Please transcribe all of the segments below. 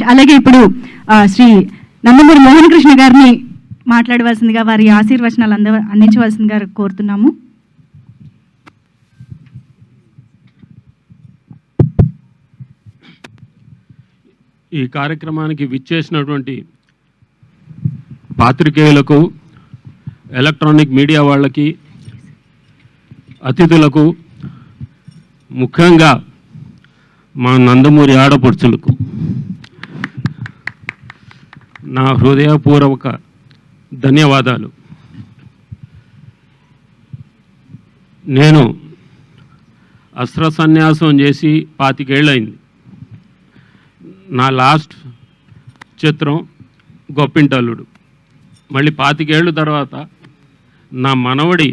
Much. అలాగే ఇప్పుడు శ్రీ నందమూరి మోహన్ కృష్ణ గారిని మాట్లాడవలసిందిగా, వారి ఆశీర్వచనాలు అందించవలసిందిగా కోరుతున్నాము. ఈ కార్యక్రమానికి విచ్చేసినటువంటి పాత్రికేయులకు, ఎలక్ట్రానిక్ మీడియా వాళ్ళకి, అతిథులకు, ముఖ్యంగా మా నందమూరి ఆడపడుచులకు నా హృదయపూర్వక ధన్యవాదాలు. నేను అస్త్ర సన్యాసం చేసి 25 ఏళ్ళయింది. నా లాస్ట్ చిత్రం గొప్పింటల్లుడు. మళ్ళీ 25 ఏళ్ళ తర్వాత నా మనవడి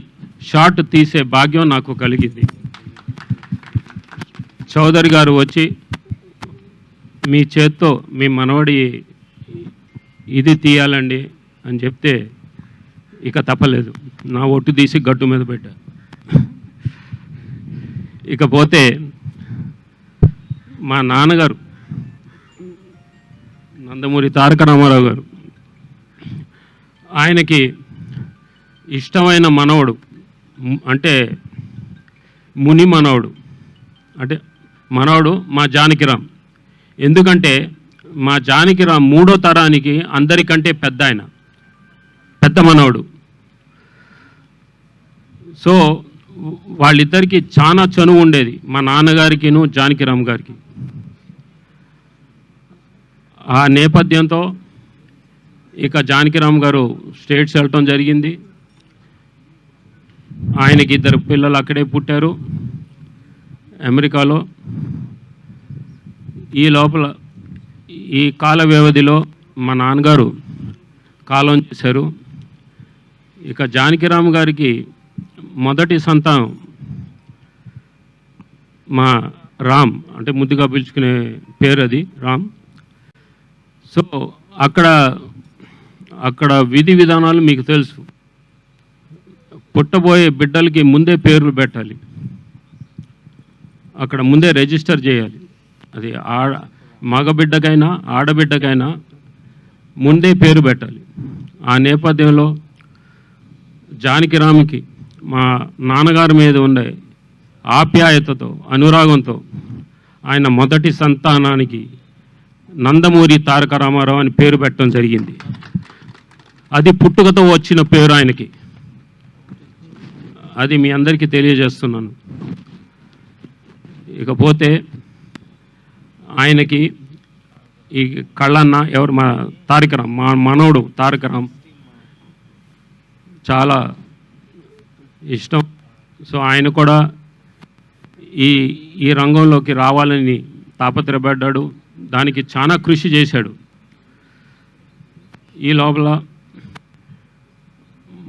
షార్ట్ తీసే భాగ్యం నాకు కలిగింది. చౌదరి గారు వచ్చి మీ చేత్తో మీ మనవడి ఇది తీయాలండి అని చెప్తే ఇక తప్పలేదు, నా ఒట్టు తీసి గట్టు మీద పెట్టా. ఇకపోతే మా నాన్నగారు నందమూరి తారక రామారావు గారు, ఆయనకి ఇష్టమైన మనవడు అంటే ముని మనవడు, అంటే మనవడు మా జానకిరామ్. ఎందుకంటే మా జానకిరామ్ 3వ తరానికి అందరికంటే పెద్ద ఆయన, పెద్ద మనవడు. సో వాళ్ళిద్దరికీ చాలా చనువు ఉండేది, మా నాన్నగారికిను జానకిరామ్ గారికి. ఆ నేపథ్యంతో ఇక జానకిరామ్ గారు స్టేట్స్ వెళ్ళటం జరిగింది. ఆయనకి 2 పిల్లలు అక్కడే పుట్టారు, అమెరికాలో. ఈ లోపల ఈ కాల వ్యవధిలో మా నాన్నగారు కాలం చేశారు. ఇక జానకిరామ్ గారికి మొదటి సంతానం మా రామ్, అంటే ముద్దుగా పిలుచుకునే పేరు అది రామ్. సో అక్కడ విధి విధానాలు మీకు తెలుసు. పుట్టబోయే బిడ్డలకి ముందే పేర్లు పెట్టాలి, అక్కడ ముందే రిజిస్టర్ చేయాలి. అది మగబిడ్డకైనా ఆడబిడ్డకైనా ముందే పేరు పెట్టాలి. ఆ నేపథ్యంలో జానకిరామ్కి మా నాన్నగారి మీద ఉండే ఆప్యాయతతో, అనురాగంతో ఆయన మొదటి సంతానానికి నందమూరి తారక రామారావు అని పేరు పెట్టడం జరిగింది. అది పుట్టుకతో వచ్చిన పేరు ఆయనకి, అది మీ అందరికీ తెలియజేస్తున్నాను. ఇకపోతే ఆయనకి ఈ కళ్ళన్న ఎవరు, మా తారకరామ్, మా మనవడు తారకరామ్ చాలా ఇష్టం. సో ఆయన కూడా ఈ రంగంలోకి రావాలని తాపత్రయపడ్డాడు, దానికి చాలా కృషి చేశాడు. ఈ లోపల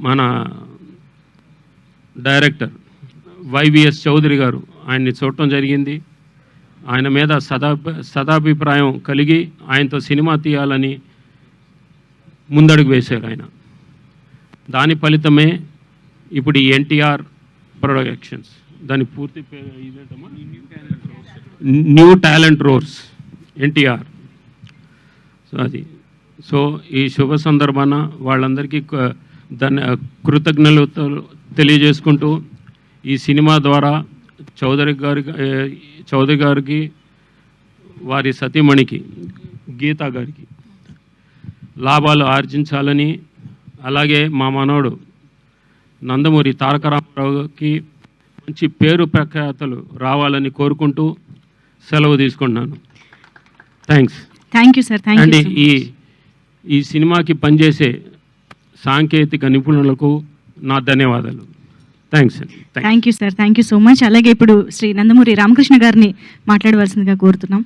మన డైరెక్టర్ వైవిఎస్ చౌదరి గారు ఆయన్ని చూడటం జరిగింది. ఆయన మీద సదాభిప్రాయం కలిగి ఆయనతో సినిమా తీయాలని ముందడుగు వేశారు ఆయన. దాని ఫలితమే ఇప్పుడు ఈ ఎన్టీఆర్ ప్రొడక్షన్స్, దాని పూర్తి పేరు ఇదేంటమ్మా, new talent roars NTR. So ఈ శుభ సందర్భాన వాళ్ళందరికీ కృతజ్ఞతలు తెలియజేసుకుంటూ, ఈ సినిమా ద్వారా చౌదరి గారికి వారి సతీమణికి గీతా గారికి లాభాలు ఆర్జించాలని, అలాగే మా మనవడు నందమూరి తారక రామారావుకి మంచి పేరు ప్రఖ్యాతలు రావాలని కోరుకుంటూ సెలవు తీసుకుంటున్నాను. Thank you sir. అండ్ ఈ సినిమాకి పనిచేసే సాంకేతిక నిపుణులకు నా ధన్యవాదాలు. Thank you sir. Thank you so much. అలాగే ఇప్పుడు శ్రీ నందమూరి రామకృష్ణ గారిని మాట్లాడవలసిందిగా కోరుతున్నాం.